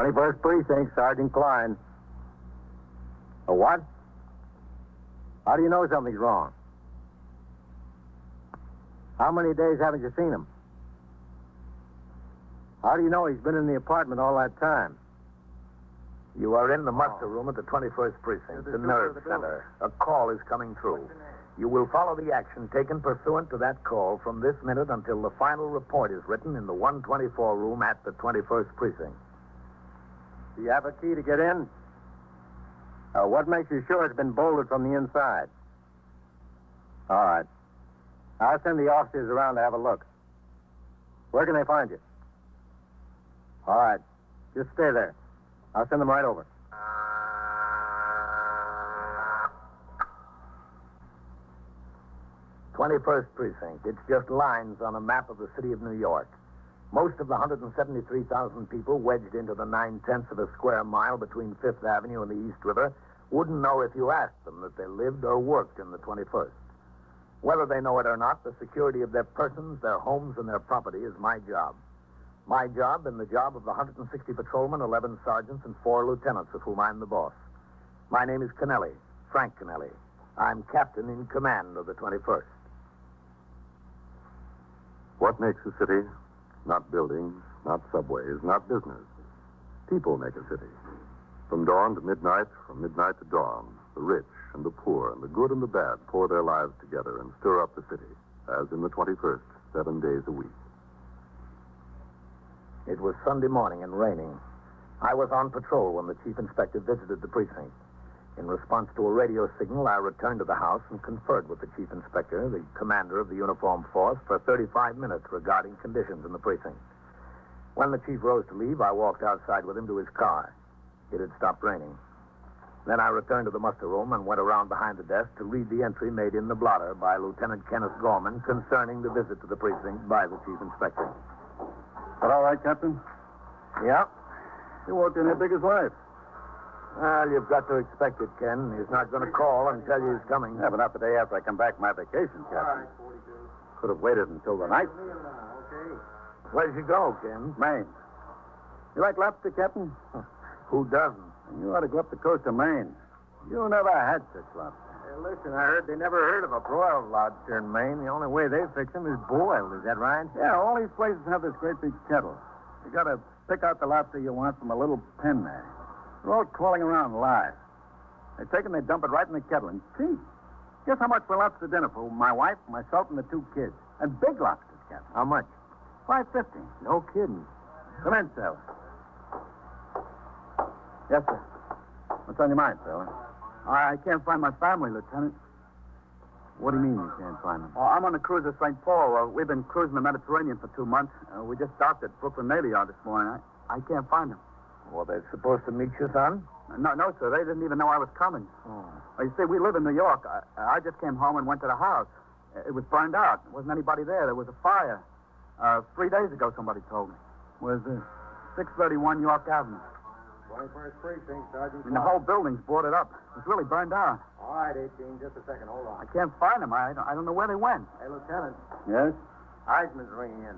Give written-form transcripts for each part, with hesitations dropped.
21st Precinct, Sergeant Klein. A what? How do you know something's wrong? How many days haven't you seen him? How do you know he's been in the apartment all that time? You are in the muster room at the 21st Precinct, the nerve center. A call is coming through. You will follow the action taken pursuant to that call from this minute until the final report is written in the 124 room at the 21st Precinct. Do you have a key to get in? What makes you sure it's been bolted from the inside? All right. I'll send the officers around to have a look. Where can they find you? All right. Just stay there. I'll send them right over. 21st Precinct. It's just lines on a map of the city of New York. Most of the 173,000 people wedged into the 9/10 of a square mile between 5th Avenue and the East River wouldn't know if you asked them that they lived or worked in the 21st. Whether they know it or not, the security of their persons, their homes, and their property is my job. My job and the job of the 160 patrolmen, 11 sergeants, and 4 lieutenants, of whom I'm the boss. My name is Kennelly, Frank Kennelly. I'm captain in command of the 21st. What makes a city? Not buildings, not subways, not business. People make a city. From dawn to midnight, from midnight to dawn, the rich and the poor and the good and the bad pour their lives together and stir up the city, as in the 21st, 7 days a week. It was Sunday morning and raining. I was on patrol when the chief inspector visited the precinct. In response to a radio signal, I returned to the house and conferred with the chief inspector, the commander of the uniformed force, for 35 minutes regarding conditions in the precinct. When the chief rose to leave, I walked outside with him to his car. It had stopped raining. Then I returned to the muster room and went around behind the desk to read the entry made in the blotter by Lieutenant Kenneth Gorman concerning the visit to the precinct by the chief inspector. But all right, Captain? Yeah? You walked in here big as life. Well, you've got to expect it, Ken. He's not going to call and tell you he's coming. Yeah, but not the day after I come back from my vacation, Captain. All right, 42. Could have waited until the night. Okay. Where'd you go, Ken? Maine. You like lobster, Captain? Who doesn't? You ought to go up the coast of Maine. You never had such lobster. Hey, listen, I heard they never heard of a broiled lobster in Maine. The only way they fix them is boiled. Is that right? Yeah, all these places have this great big kettle. You got to pick out the lobster you want from a little pen there. They're all crawling around live. They take and they dump it right in the kettle and cheap. Guess how much for lobster dinner for my wife, myself, and the 2 kids? And big lobsters, Captain. How much? $5.50. No kidding. Come in, sailor. Yes, sir. What's on your mind, sailor? I can't find my family, Lieutenant. What do you mean you can't find them? I'm on the cruiser St. Paul. We've been cruising the Mediterranean for 2 months. We just docked at Brooklyn Navy Yard this morning. I can't find them. Well, they're supposed to meet you, son? No, sir. They didn't even know I was coming. Oh. Well, you see, we live in New York. I just came home and went to the house. It was burned out. There wasn't anybody there. There was a fire. 3 days ago, somebody told me. Where's this? 631 York Avenue. 21st Precinct, Sergeant. And the whole building's boarded up. It's really burned out. All right, 18. Just a second. Hold on. I can't find them. I don't know where they went. Hey, Lieutenant. Yes? Eisman's ringing in.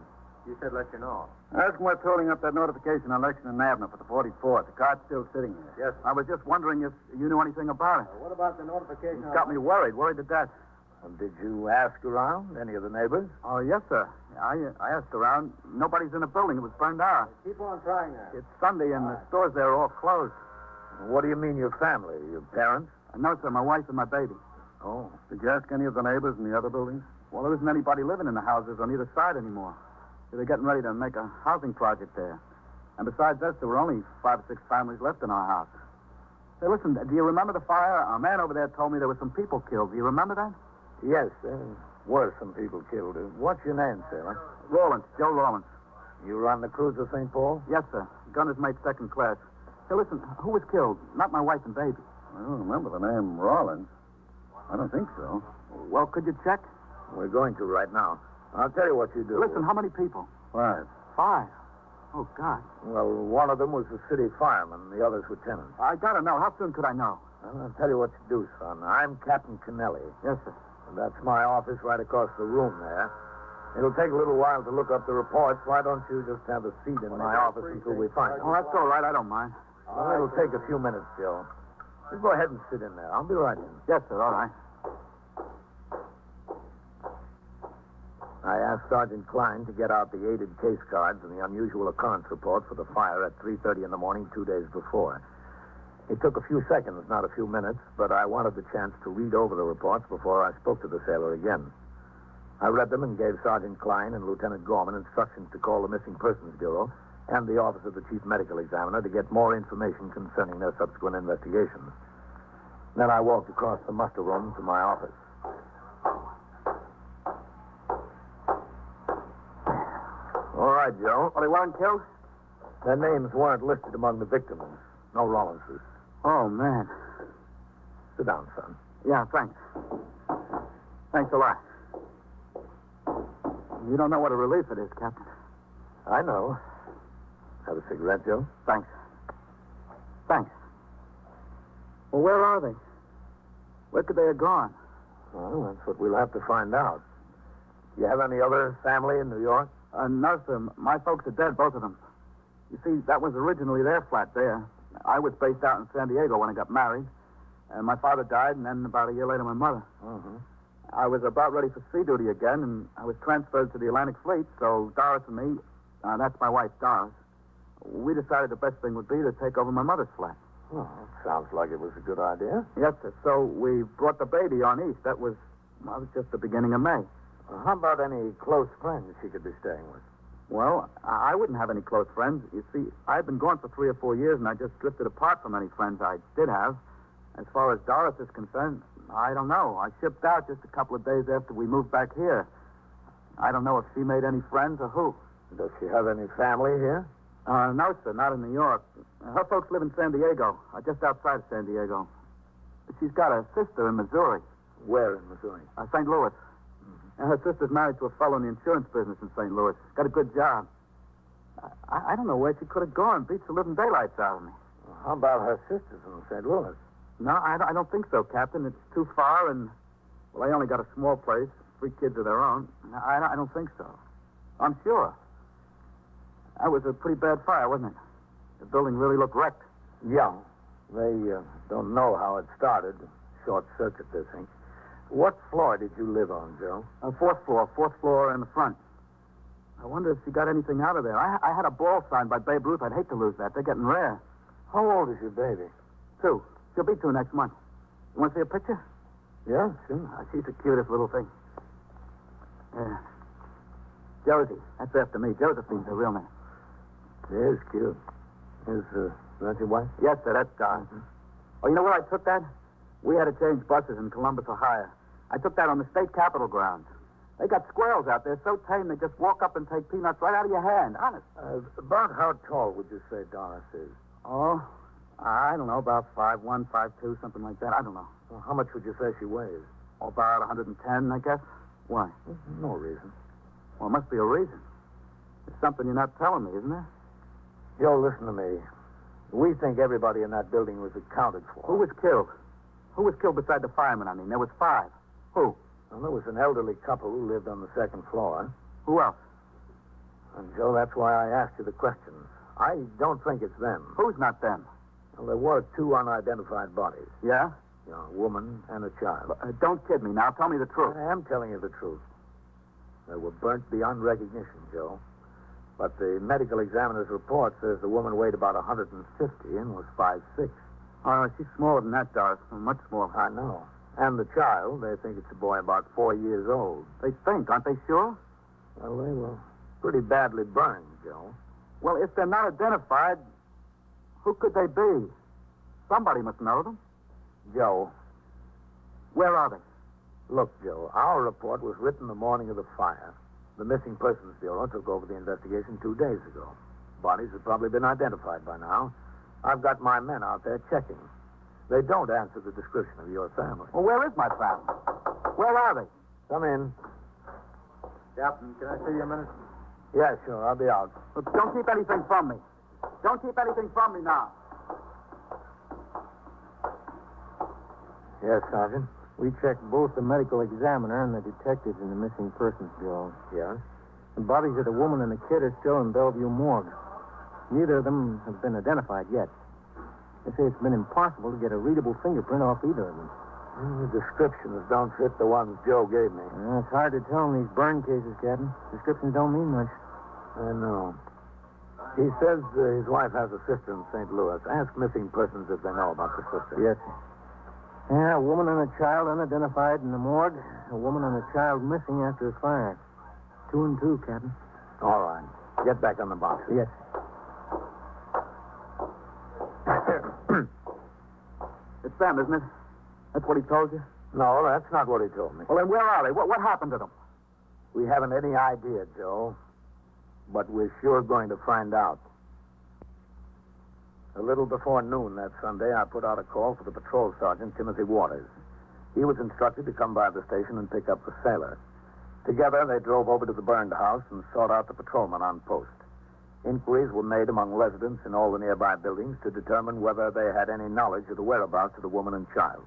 You said let you know. Ask him what's holding up that notification on Lexington Avenue for the 44th. The car's still sitting there. Yes. I was just wondering if you knew anything about it. What about the notification? It's got me worried to death. And did you ask around any of the neighbors? Oh, yes, sir. I asked around. Nobody's in the building. It was burned out. Keep on trying that. It's Sunday, and the stores there are all closed. What do you mean, your family? Your parents? No, sir. My wife and my baby. Oh. Did you ask any of the neighbors in the other buildings? Well, there isn't anybody living in the houses on either side anymore. They're getting ready to make a housing project there. And besides us, there were only 5 or 6 families left in our house. Hey, listen, do you remember the fire? A man over there told me there were some people killed. Do you remember that? Yes, there were some people killed. What's your name, sailor? Rawlins, Joe Rawlins. You run the cruiser St. Paul? Yes, sir. Gunner's mate, 2nd class. Hey, listen, who was killed? Not my wife and baby. I don't remember the name Rawlins. I don't think so. Well, could you check? We're going to right now. I'll tell you what you do. Listen, how many people? 5. 5? Oh, God. Well, one of them was the city fireman, the other's lieutenant. I gotta know. How soon could I know? Well, I'll tell you what you do, son. I'm Captain Kennelly. Yes, sir. And that's my office right across the room there. It'll take a little while to look up the reports. Why don't you just have a seat in my office until we find Oh, that's all right. I don't mind. Well, it'll take a few minutes, Joe. You go ahead and sit in there. I'll be right in. Yes, sir. All right. I asked Sergeant Klein to get out the aided case cards and the unusual occurrence report for the fire at 3:30 in the morning 2 days before. It took a few seconds, not a few minutes, but I wanted the chance to read over the reports before I spoke to the sailor again. I read them and gave Sergeant Klein and Lieutenant Gorman instructions to call the Missing Persons Bureau and the Office of the Chief Medical Examiner to get more information concerning their subsequent investigations. Then I walked across the muster room to my office. All right, Joe. Well, they weren't killed? Their names weren't listed among the victims. No Rollinses. Oh, man. Sit down, son. Yeah, thanks. Thanks a lot. You don't know what a relief it is, Captain. I know. Have a cigarette, Joe? Thanks. Thanks. Well, where are they? Where could they have gone? Well, that's what we'll have to find out. You have any other family in New York? No, sir. My folks are dead, both of them. You see, that was originally their flat there. I was based out in San Diego when I got married. And my father died, and then about a year later, my mother. Mm-hmm. I was about ready for sea duty again, and I was transferred to the Atlantic Fleet, so Doris and me, that's my wife, Doris, we decided the best thing would be to take over my mother's flat. Well, sounds like it was a good idea. Yes, sir. So we brought the baby on east. That was just the beginning of May. How about any close friends she could be staying with? Well, I wouldn't have any close friends. You see, I've been gone for 3 or 4 years, and I just drifted apart from any friends I did have. As far as Doris is concerned, I don't know. I shipped out just a couple of days after we moved back here. I don't know if she made any friends or who. Does she have any family here? No, sir, not in New York. Her folks live in San Diego, just outside of San Diego. She's got a sister in Missouri. Where in Missouri? St. Louis. And her sister's married to a fellow in the insurance business in St. Louis. Got a good job. I don't know where she could have gone. Beats the living daylights out of me. Well, how about her sisters in St. Louis? No, I don't think so, Captain. It's too far, and, well, they only got a small place, 3 kids of their own. I don't think so. I'm sure. That was a pretty bad fire, wasn't it? The building really looked wrecked. Yeah. They don't know how it started. Short circuit, they think. What floor did you live on, Joe? 4th floor in the front. I wonder if she got anything out of there. I had a ball signed by Babe Ruth. I'd hate to lose that. They're getting rare. How old is your baby? 2. She'll be 2 next month. You want to see a picture? Yeah, sure. She's the cutest little thing. Yeah. Josie. That's after me. Josephine's her real name. She is cute. Is that your wife? Yes, sir. That's Doris. Oh, you know where I took that? We had to change buses in Columbus, Ohio. I took that on the state capitol grounds. They got squirrels out there so tame they just walk up and take peanuts right out of your hand. Honest. About how tall would you say Doris is? Oh, I don't know, about 5'1", 5'2", something like that. I don't know. Well, how much would you say she weighs? About 110, I guess. Why? No reason. Well, it must be a reason. There's something you're not telling me, isn't there? Joe, listen to me. We think everybody in that building was accounted for. Who was killed? Who was killed beside the fireman, I mean? There was 5. Who? Well, there was an elderly couple who lived on the 2nd floor. Who else? And, Joe, that's why I asked you the question. I don't think it's them. Who's not them? Well, there were 2 unidentified bodies. Yeah? You know, a woman and a child. Don't kid me now. Tell me the truth. I am telling you the truth. They were burnt beyond recognition, Joe. But the medical examiner's report says the woman weighed about 150 and was 5'6". Oh, she's smaller than that, Doris. Much smaller. I know. And the child, they think it's a boy about 4 years old. They think, aren't they sure? Well, they were pretty badly burned, Joe. Well, if they're not identified, who could they be? Somebody must know them. Joe. Where are they? Look, Joe, our report was written the morning of the fire. The Missing Persons Bureau took over the investigation 2 days ago. Bodies have probably been identified by now. I've got my men out there checking. They don't answer the description of your family. Well, where is my family? Where are they? Come in. Captain, can I see you a minute? Yeah, sure. I'll be out. Look, don't keep anything from me. Don't keep anything from me now. Yes, Sergeant. We checked both the medical examiner and the detectives in the missing persons bureau. Yeah? The bodies of the woman and the kid are still in Bellevue morgue. Neither of them have been identified yet. They say it's been impossible to get a readable fingerprint off either of them. The descriptions don't fit the ones Joe gave me. It's hard to tell in these burn cases, Captain. Descriptions don't mean much. I know. He says his wife has a sister in St. Louis. Ask missing persons if they know about the sister. Yes, sir. Yeah, a woman and a child unidentified in the morgue. A woman and a child missing after a fire. 2 and 2, Captain. All right. Get back on the box. Yes. It's them, isn't it? That's what he told you? No, that's not what he told me. Well, then where are they? What happened to them? We haven't any idea, Joe. But we're sure going to find out. A little before noon that Sunday, I put out a call for the patrol sergeant, Timothy Waters. He was instructed to come by the station and pick up the sailor. Together, they drove over to the burned house and sought out the patrolman on post. Inquiries were made among residents in all the nearby buildings to determine whether they had any knowledge of the whereabouts of the woman and child.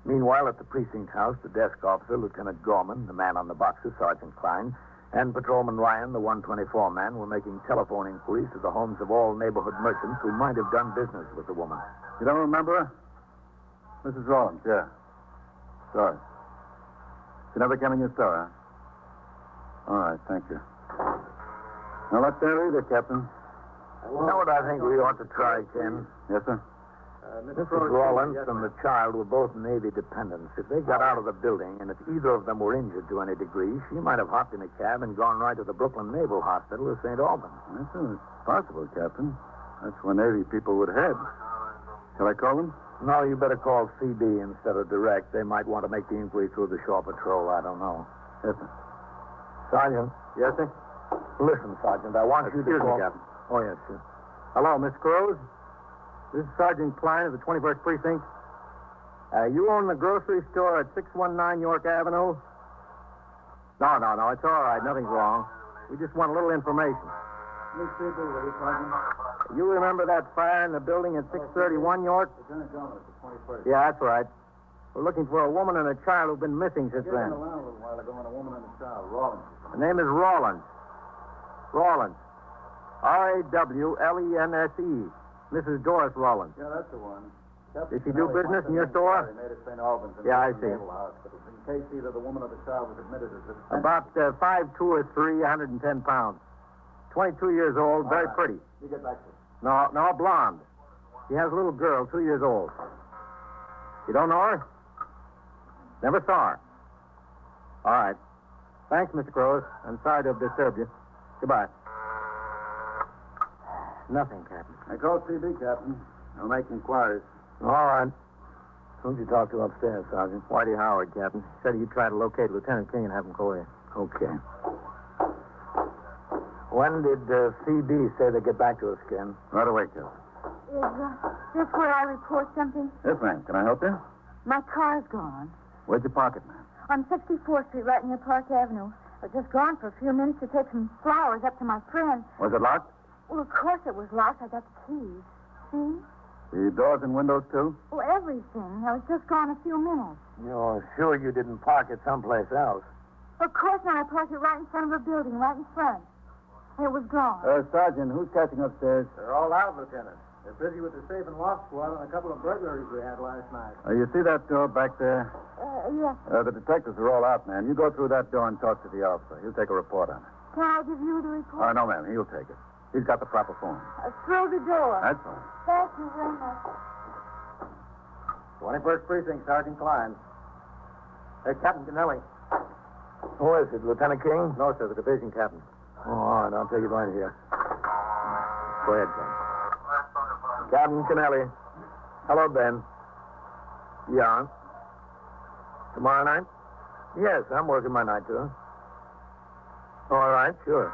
Meanwhile, at the precinct house, the desk officer, Lieutenant Gorman, the man on the boxes, Sergeant Klein, and Patrolman Ryan, the 124 man, were making telephone inquiries to the homes of all neighborhood merchants who might have done business with the woman. You don't remember her? Mrs. Rollins, yeah. Sorry. She never came in your store, huh? All right, thank you. No luck there either, Captain. You know what I think we ought to try, Ken? Yes, sir? Mrs. Rollins and the child were both Navy dependents. If they got out of the building, and if either of them were injured to any degree, she might have hopped in a cab and gone right to the Brooklyn Naval Hospital or St. Albans. Yes, sir. It's possible, Captain. That's where Navy people would head. Shall I call them? No, you better call CD instead of direct. They might want to make the inquiry through the shore patrol. I don't know. Yes, sir. Sergeant. Yes, sir? Listen, Sergeant, I want you to Excuse call... me, Captain. Oh, yes, sir. Hello, Miss Cruz. This is Sergeant Klein of the 21st Precinct. You own the grocery store at 619 York Avenue? No, it's all right. Nothing's wrong. We just want a little information. Miss CD, will you, Sergeant? You remember that fire in the building at 631 York? Lieutenant Gorman at the 21st. Yeah, that's right. We're looking for a woman and a child who've been missing since then. a little while ago, and a woman and a child, Rollins. The name is Rawlins. Rawlins. Rawlense. Mrs. Doris Rawlins. Yeah, that's the one. Did she do business in your store? They made at St. Albans. Yeah, I see. Naval Hospital. In case either the woman or the child was admitted as a... About 5'2" or 3, 110 pounds. 22 years old, very right. pretty. You get back to it. No, blonde. She has a little girl, 2 years old. You don't know her? Never saw her. All right. Thanks, Mr. Cruz. I'm sorry to have disturbed you. Goodbye. Nothing, Captain. I called CD, Captain. I'll make inquiries. All right. Who'd you talk to upstairs, Sergeant? Whitey Howard, Captain. Said he'd try to locate Lieutenant King and have him call you. Okay. When did CD say they'd get back to us, Ken? Right away, Captain. Is this where I report something? Yes, ma'am. Can I help you? My car's gone. Where's your pocket, ma'am? On 64th Street, right near Park Avenue. I've just gone for a few minutes to take some flowers up to my friend. Was it locked? Well, of course it was locked. I got the keys. See? The doors and windows, too? Well, everything. I was just gone a few minutes. You're sure you didn't park it someplace else? Of course not. I parked it right in front of a building, right in front. It was gone. Sergeant, who's catching upstairs? They're all out, Lieutenant. They're busy with the safe and lock squad on a couple of burglaries we had last night. You see that door back there? Yes. The detectives are all out, ma'am. You go through that door and talk to the officer. He'll take a report on it. Can I give you the report? No, ma'am. He'll take it. He's got the proper phone. Through the door. That's all. Thank you very much. 21st Precinct, Sergeant Klein. Hey, Captain Kennelly. Who is it, Lieutenant King? No, sir, the division captain. Oh, all right. I'll take it right here. Go ahead, Ken. Captain Kennelly. Hello, Ben. Yeah. Tomorrow night? Yes, I'm working my night, too. All right, sure.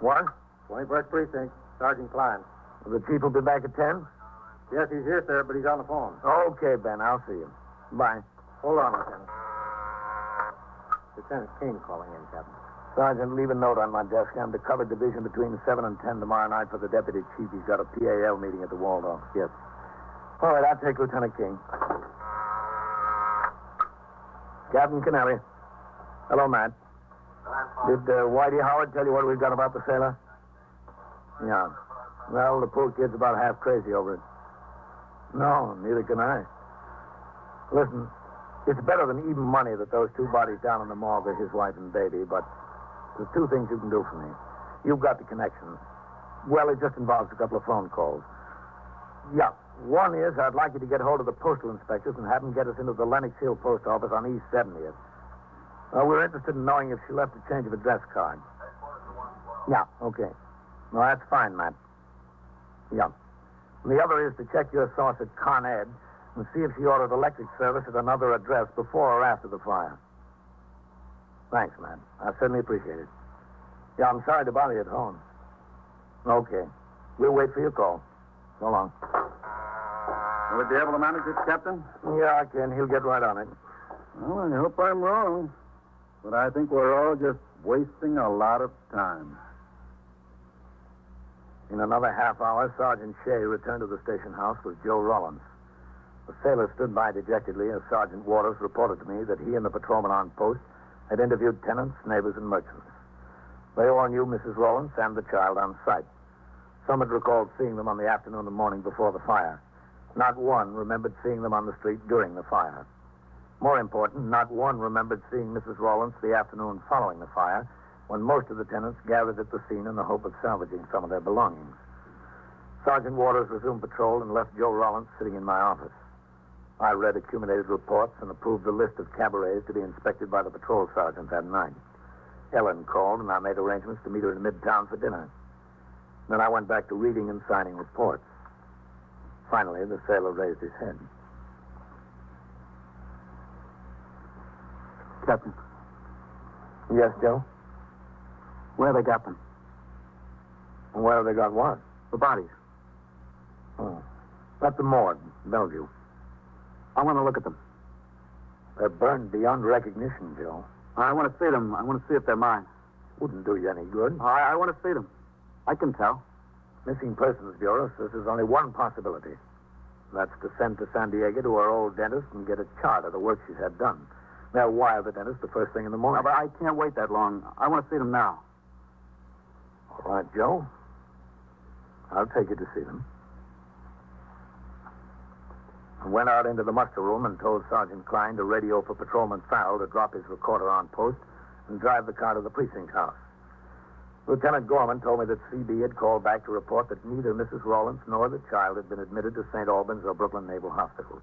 What? 21st Precinct, Sergeant Klein. The chief will be back at 10? Yes, he's here, sir, but he's on the phone. Okay, Ben. I'll see you. Bye. Hold on, Lieutenant. Lieutenant King calling in, Captain. Sergeant, leave a note on my desk. I'm to cover division between 7 and 10 tomorrow night for the deputy chief. He's got a PAL meeting at the Waldorf. Yes. All right, I'll take Lieutenant King. Captain Kennelly. Hello, Matt. Did Whitey Howard tell you what we've got about the sailor? Yeah. Well, the poor kid's about half crazy over it. No, neither can I. Listen, it's better than even money that those two bodies down in the morgue are his wife and baby, but there's two things you can do for me. You've got the connection. Well, it just involves a couple of phone calls. Yeah. One is I'd like you to get hold of the postal inspectors and have them get us into the Lenox Hill post office on East 70th. We're interested in knowing if she left a change of address card. Yeah, okay. No, that's fine, Matt. Yeah. And the other is to check your source at Con Ed and see if she ordered electric service at another address before or after the fire. Thanks, Matt. I certainly appreciate it. Yeah, I'm sorry to bother you at home. Okay. We'll wait for your call. So long. Will he be able to manage it, Captain? Yeah, I can. He'll get right on it. Well, I hope I'm wrong. But I think we're all just wasting a lot of time. In another half hour, Sergeant Shea returned to the station house with Joe Rollins. The sailor stood by dejectedly as Sergeant Waters reported to me that he and the patrolman on post had interviewed tenants, neighbors, and merchants. They all knew Mrs. Rollins and the child on sight. Some had recalled seeing them on the afternoon and morning before the fire. Not one remembered seeing them on the street during the fire. More important, not one remembered seeing Mrs. Rollins the afternoon following the fire, when most of the tenants gathered at the scene in the hope of salvaging some of their belongings. Sergeant Waters resumed patrol and left Joe Rollins sitting in my office. I read accumulated reports and approved the list of cabarets to be inspected by the patrol sergeant that night. Ellen called, and I made arrangements to meet her in Midtown for dinner. Then I went back to reading and signing reports. Finally, the sailor raised his head. Captain. Yes, Joe? Where they got them? Where have they got what? The bodies. Oh. At the morgue, Bellevue. I want to look at them. They're burned beyond recognition, Joe. I want to see them. I want to see if they're mine. Wouldn't do you any good. I want to see them. I can tell. Missing Persons Bureau says there's only one possibility. That's to send to San Diego to our old dentist and get a chart of the work she's had done. They'll wire the dentist the first thing in the morning. No, but I can't wait that long. I want to see them now. All right, Joe. I'll take you to see them. I went out into the muster room and told Sergeant Klein to radio for Patrolman Farrell to drop his recorder on post and drive the car to the precinct house. Lieutenant Gorman told me that CB had called back to report that neither Mrs. Rollins nor the child had been admitted to St. Albans or Brooklyn Naval Hospitals.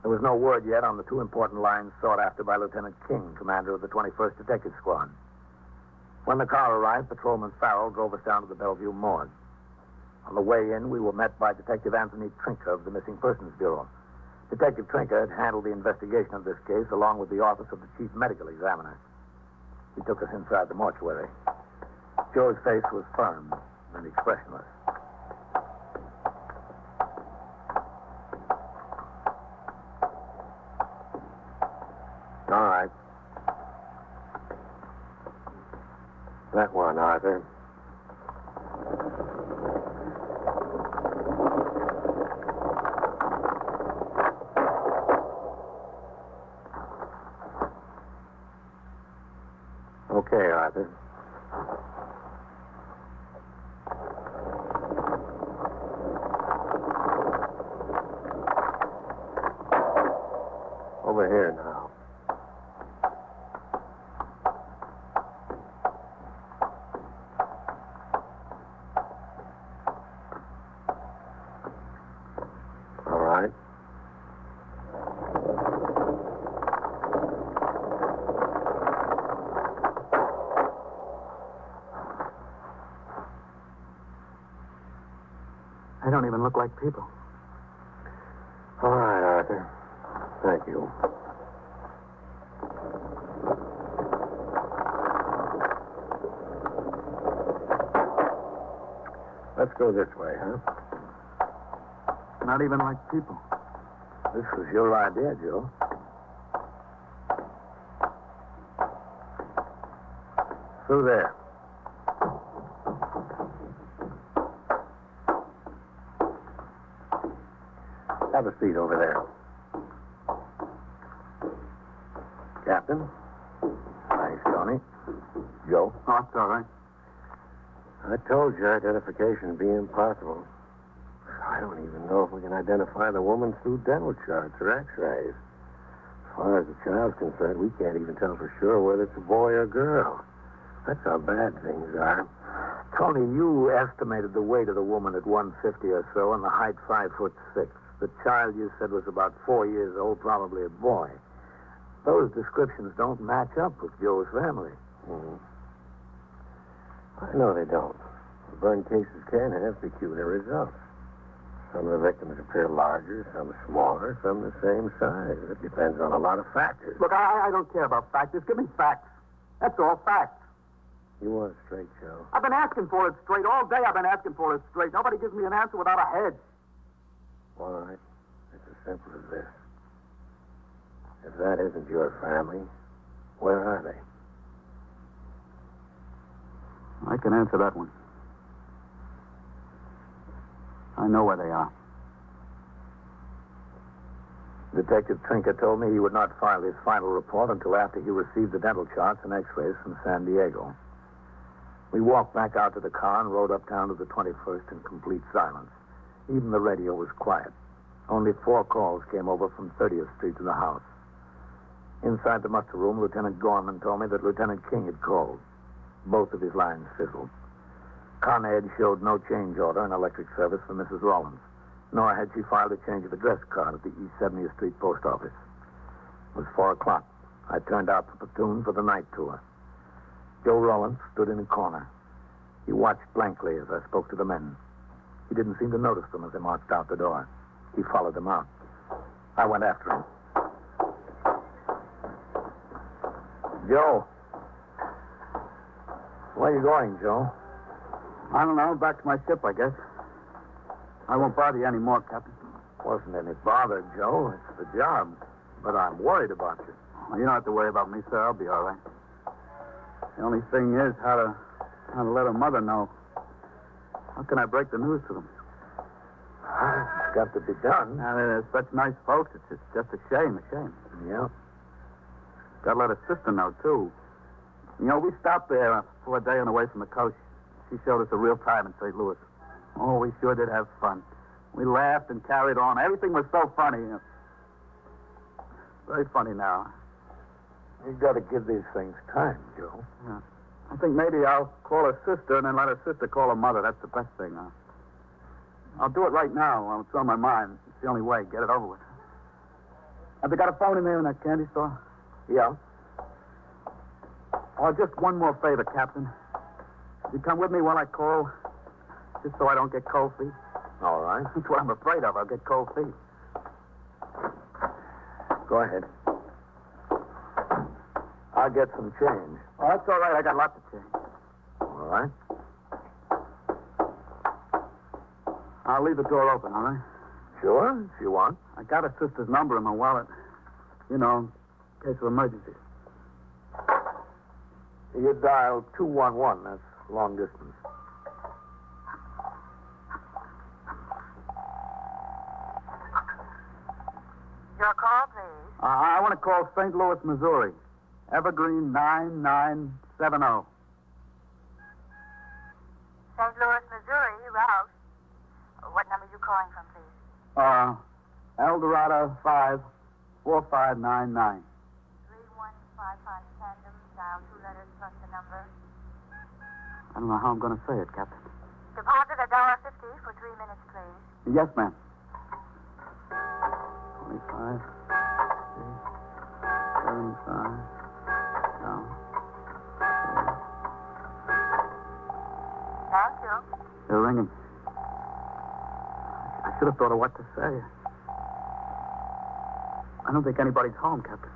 There was no word yet on the two important lines sought after by Lieutenant King, commander of the 21st Detective Squad. When the car arrived, Patrolman Farrell drove us down to the Bellevue morgue. On the way in, we were met by Detective Anthony Trinker of the Missing Persons Bureau. Detective Trinker had handled the investigation of this case along with the office of the chief medical examiner. He took us inside the mortuary. Joe's face was firm and expressionless. All right. That one, Arthur. Okay, Arthur. Over here now. All right. They don't even look like people. All right, Arthur. Thank you. Let's go this way, huh? Not even like people. This was your idea, Joe. Through there. Have a seat over there. Captain. Thanks, Tony. Joe? Oh, it's all right. I told you identification would be impossible. I don't even know if we can identify the woman through dental charts or x-rays. As far as the child's concerned, we can't even tell for sure whether it's a boy or girl. That's how bad things are. Tony, you estimated the weight of the woman at 150 or so and the height 5'6". The child you said was about 4 years old, probably a boy. Those descriptions don't match up with Joe's family. Mm-hmm. I know they don't. Burn cases can have peculiar results. Some of the victims appear larger, some smaller, some the same size. It depends on a lot of factors. Look, I don't care about facts. Just give me facts. That's all, facts. You want it straight, Joe? I've been asking for it straight. All day I've been asking for it straight. Nobody gives me an answer without a head. All right. It's as simple as this. If that isn't your family, where are they? I can answer that one. I know where they are. Detective Trinker told me he would not file his final report until after he received the dental charts and x-rays from San Diego. We walked back out to the car and rode uptown to the 21st in complete silence. Even the radio was quiet. Only 4 calls came over from 30th Street to the house. Inside the muster room, Lieutenant Gorman told me that Lieutenant King had called. Both of his lines fizzled. Con Ed showed no change order in electric service for Mrs. Rollins, nor had she filed a change of address card at the East 70th Street post office. It was 4 o'clock. I turned out the platoon for the night tour. Joe Rollins stood in a corner. He watched blankly as I spoke to the men. He didn't seem to notice them as they marched out the door. He followed them out. I went after him. Joe. Where are you going, Joe? I don't know. Back to my ship, I guess. I won't bother you anymore, Captain. Wasn't any bother, Joe. It's the job. But I'm worried about you. Well, you don't have to worry about me, sir. I'll be all right. The only thing is how to let her mother know. How can I break the news to them? It's got to be done. Now, they're such nice folks. It's just a shame. Yeah. Got to let her sister know, too. You know, we stopped there for a day on the way from the coast. She showed us a real time in St. Louis. Oh, we sure did have fun. We laughed and carried on. Everything was so funny. Very funny now. You've got to give these things time, Joe. Yeah. I think maybe I'll call her sister and then let her sister call her mother. That's the best thing. I'll do it right now. It's on my mind. It's the only way. Get it over with. Have they got a phone in there in that candy store? Yeah. Oh, just one more favor, Captain. You come with me while I call, just so I don't get cold feet. All right. That's what I'm afraid of. I'll get cold feet. Go ahead. I'll get some change. Oh, that's all right. I got lots of change. All right. I'll leave the door open, all right? Sure, if you want. I got her sister's number in my wallet. You know, in case of emergency. You dial 211. That's long distance. Your call, please. I want to call St. Louis, Missouri. Evergreen 9970. St. Louis, Missouri, route. What number are you calling from, please? Eldorado 5 4599. 3155 tandem, dial 2 letters plus the number. I don't know how I'm going to say it, Captain. Deposit $1.50 for 3 minutes, please. Yes, ma'am. 25. 75. No. Thank you. They're ringing. I should have thought of what to say. I don't think anybody's home, Captain.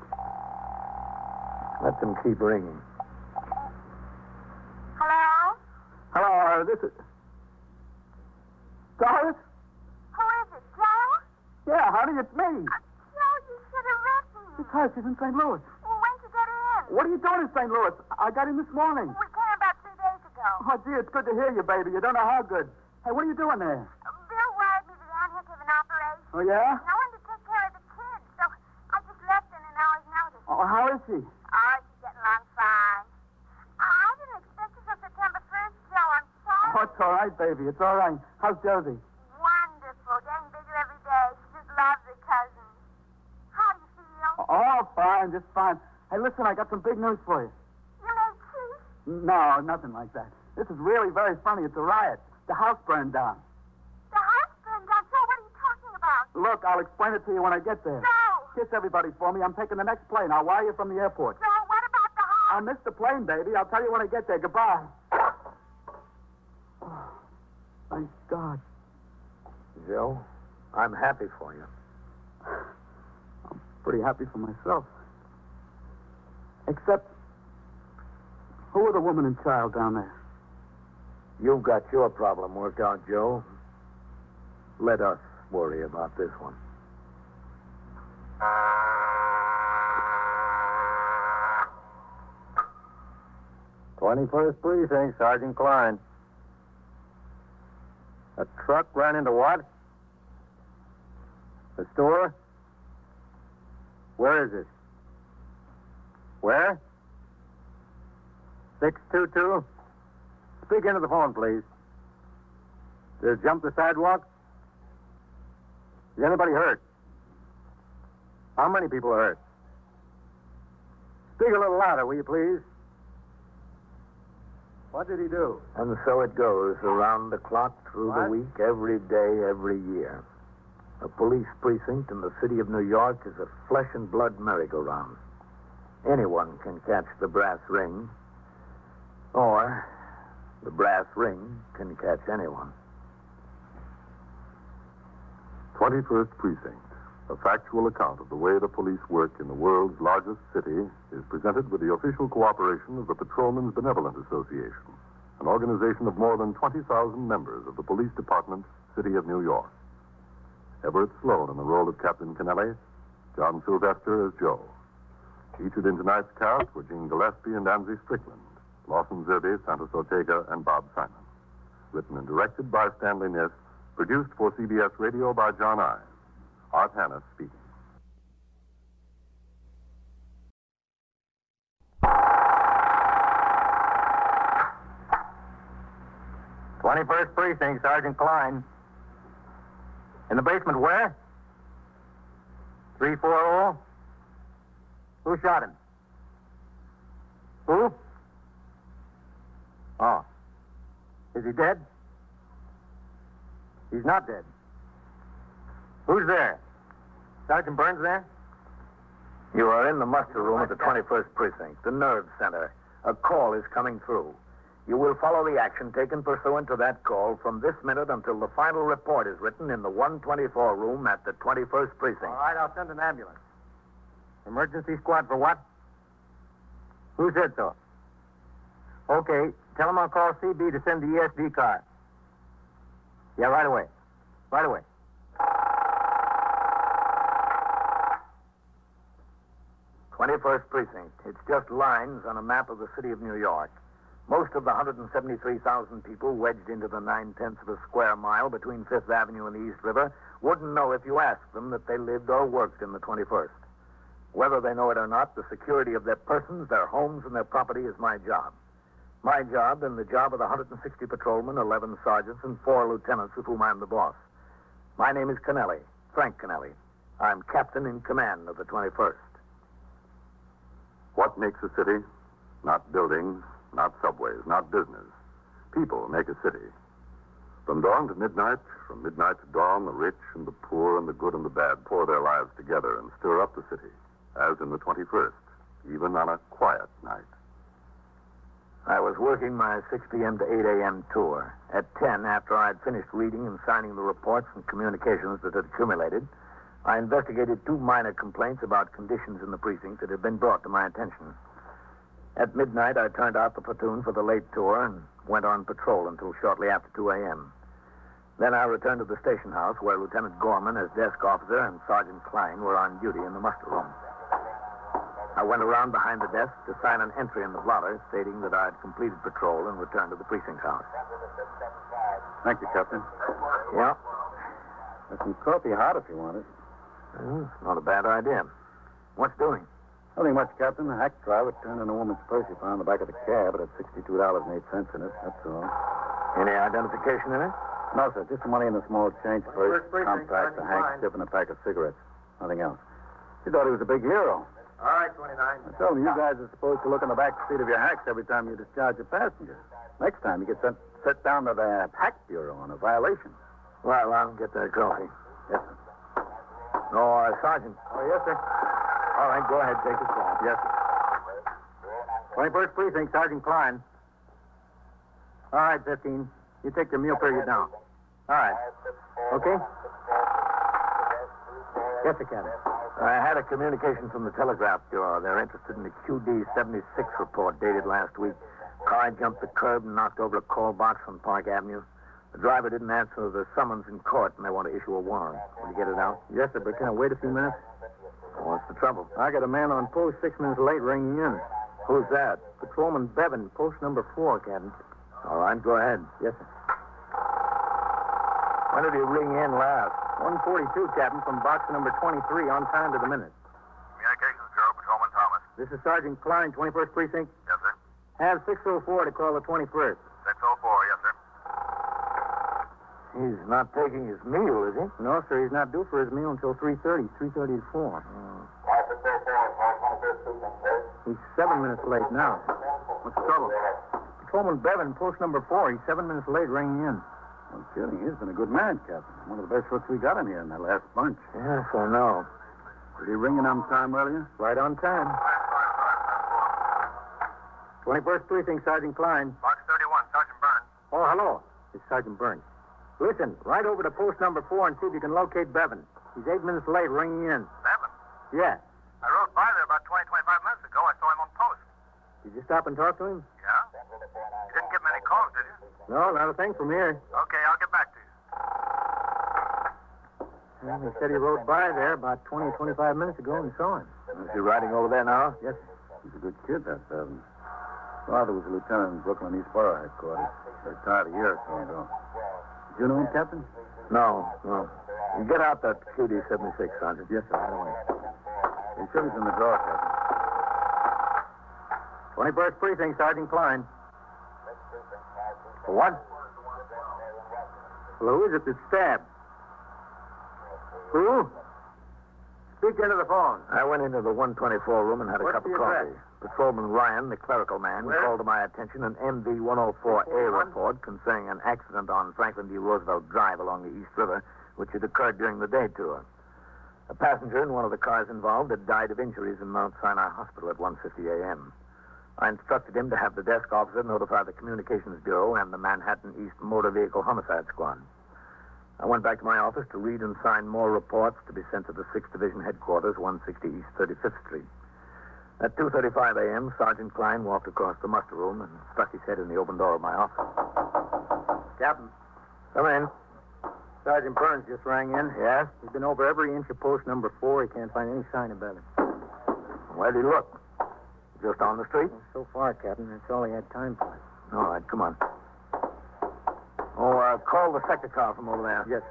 Let them keep ringing. Hello? Hello, this is... Doris? Who is it, Joe? Yeah, honey, it's me. Joe, you should have written me. It's her. She's in St. Louis. Well, when'd you get in? What are you doing in St. Louis? I got in this morning. We came about 3 days ago. Oh, gee, it's good to hear you, baby. You don't know how good. Hey, what are you doing there? Bill wired me that Aunt Hick had an operation. Oh, yeah? No one to take care of the kids, so I just left in an hour's notice. Oh, how is she? Oh, it's all right, baby. It's all right. How's Josie? Wonderful. Getting bigger every day. She just loves her cousin. How do you feel? Oh, fine. Just fine. Hey, listen, I got some big news for you. You made peace? No, nothing like that. This is really very funny. It's a riot. The house burned down. The house burned down. Joe, what are you talking about? Look, I'll explain it to you when I get there. No. Kiss everybody for me. I'm taking the next plane. I'll wire you from the airport. Joe, what about the house? I'll miss the plane, baby. I'll tell you when I get there. Goodbye. Oh, thank God. Joe, I'm happy for you. I'm pretty happy for myself. Except, who are the woman and child down there? You've got your problem worked out, Joe. Let us worry about this one. 21st Precinct, Sergeant Klein. A truck ran into what? The store? Where is it? Where? 622? Speak into the phone, please. Did it jump the sidewalk? Is anybody hurt? How many people are hurt? Speak a little louder, will you, please? What did he do? And so it goes, around the clock, through the What? week, every day, every year. A police precinct in the city of New York is a flesh and blood merry-go-round. Anyone can catch the brass ring, or the brass ring can catch anyone. 21st Precinct, a factual account of the way the police work in the world's largest city, is presented with the official cooperation of the Patrolmen's Benevolent Association, an organization of more than 20,000 members of the Police Department, City of New York. Everett Sloan in the role of Captain Kennelly, John Sylvester as Joe. Featured in tonight's cast were Jean Gillespie and Anzie Strickland, Lawson Zerbe, Santos Ortega, and Bob Simon. Written and directed by Stanley Niss, produced for CBS Radio by John Ives. Art Hannes speaking. '21st Precinct, Sergeant Klein. In the basement where? 340? Who shot him? Who? Oh. Is he dead? He's not dead. Who's there? Sergeant Burns there? You are in the muster room at the 21st Precinct, the nerve center. A call is coming through. You will follow the action taken pursuant to that call from this minute until the final report is written in the 124 room at the 21st Precinct. All right, I'll send an ambulance. Emergency squad for what? Who said so? Okay, tell them I'll call CB to send the ESD car. Yeah, right away. Right away. '21st Precinct. It's just lines on a map of the city of New York. Most of the 173,000 people wedged into the 9/10 of a square mile between Fifth Avenue and the East River wouldn't know if you asked them that they lived or worked in the 21st. Whether they know it or not, the security of their persons, their homes, and their property is my job. My job and the job of the 160 patrolmen, 11 sergeants, and 4 lieutenants of whom I'm the boss. My name is Kennelly, Frank Kennelly. I'm captain in command of the 21st. What makes a city? Not buildings, not subways, not business. People make a city. From dawn to midnight, from midnight to dawn, the rich and the poor and the good and the bad pour their lives together and stir up the city, as in the 21st, even on a quiet night. I was working my 6 p.m. to 8 a.m. tour. At 10, after I'd finished reading and signing the reports and communications that had accumulated, I investigated 2 minor complaints about conditions in the precinct that had been brought to my attention. At midnight, I turned out the platoon for the late tour and went on patrol until shortly after 2 a.m. Then I returned to the station house where Lieutenant Gorman, as desk officer, and Sergeant Klein were on duty in the muster room. I went around behind the desk to sign an entry in the blotter stating that I had completed patrol and returned to the precinct house. Thank you, Captain. Yeah? There's some coffee hot if you want it. It's not a bad idea. What's doing? Nothing much, Captain. The hack driver turned in a woman's purse he found in the back of the cab. It had $62.08 in it. That's all. Any identification in it? No, sir. Just the money in the small change purse, 21st Precinct, compact, a Sergeant handkerchief, and a pack of cigarettes. Nothing else. He thought he was a big hero. All right, 29. I told him you guys are supposed to look in the back seat of your hacks every time you discharge a passenger. Next time you get sent down to the hack bureau on a violation. Well, I'll get that coffee. Yes, sir. No, Sergeant. Oh, yes, sir. All right, go ahead. Take the call. Yes, sir. 21st Precinct, Sergeant Klein. All right, 15. You take your meal period now. All right. Okay? Yes, sir, Captain. I had a communication from the Telegraph Bureau. They're interested in the QD-76 report dated last week. Car jumped the curb and knocked over a call box on Park Avenue. The driver didn't answer the summons in court, and they want to issue a warrant. Will you get it out? Yes, sir, but can I wait a few minutes? What's the trouble? I got a man on post 6 minutes late ringing in. Who's that? Patrolman Bevan, post number 4, Captain. All right, go ahead. Yes, sir. When did he ring in last? 142, Captain, from box number 23, on time to the minute. Communications Bureau, Patrolman Thomas. This is Sergeant Klein, 21st Precinct. Yes, sir. Have 604 to call the 21st. 604, yes, sir. He's not taking his meal, is he? No, sir, he's not due for his meal until 3:30. 3:30 to 4. He's 7 minutes late now. What's the trouble? Patrolman Bevan, post number 4. He's 7 minutes late ringing in. No kidding. He's been a good man, Captain. One of the best hooks we got in here in that last bunch. Yes, I know. Did he ring in on time earlier? Right on time. 21st Precinct, Sergeant Klein. Box 31, Sergeant Burns. Oh, hello. It's Sergeant Burns. Listen, right over to post number 4 and see if you can locate Bevan. He's 8 minutes late ringing in. Bevan. Yeah. I rode by there about 20, 25 minutes ago. I saw him on post. Did you stop and talk to him? Yeah? You didn't get many calls, did you? No, not a thing from here. Okay, I'll get back to you. Well, he said he rode by there about 20 or 25 minutes ago and saw him. Is he riding over there now? Yes, He's a good kid, that Bevan. Father was a lieutenant in Brooklyn East Borough headquarters. Retired a year or so ago. Did you know him, Captain? No. You get out that QD-76, Sergeant. Yes, sir. Right away. He sure he's in the drawer, Captain. 21st Precinct, Sergeant Klein. For what? Well, who is it that stabbed? Who? Speak into the phone. I went into the 124 room and had a What's cup the of coffee. address? Patrolman Ryan, the clerical man, Where? called to my attention an MV-104A report concerning an accident on Franklin D. Roosevelt Drive along the East River, which had occurred during the day tour. A passenger in one of the cars involved had died of injuries in Mount Sinai Hospital at 1:50 a.m. I instructed him to have the desk officer notify the Communications Bureau and the Manhattan East Motor Vehicle Homicide Squad. I went back to my office to read and sign more reports to be sent to the 6th Division Headquarters, 160 East 35th Street. At 2:35 a.m., Sergeant Klein walked across the muster room and stuck his head in the open door of my office. Captain, Come in. Sergeant Burns just rang in. Yes? He's been over every inch of post number 4. He can't find any sign of Bevan. Where'd he look? Just on the street? So far, Captain, that's all he had time for. All right, come on. Call the sector car from over there. Yes.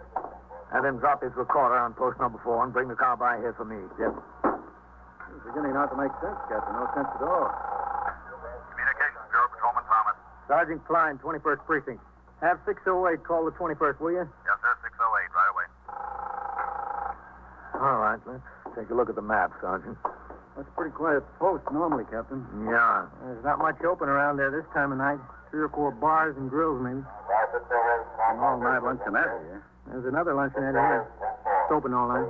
Have him drop his recorder on post number 4 and bring the car by here for me. Yes. It's beginning not to make sense, Captain. No sense at all. Communications Bureau, Patrolman Thomas. Sergeant Klein, 21st Precinct. Have 608 call the 21st, will you? Yes, sir, 608, right away. All right, let's take a look at the map, Sergeant. That's a pretty quiet post normally, Captain. Yeah. There's not much open around there this time of night. 3 or 4 bars and grills, maybe. An all-night luncheonette here. There's another luncheonette here. It's open all night.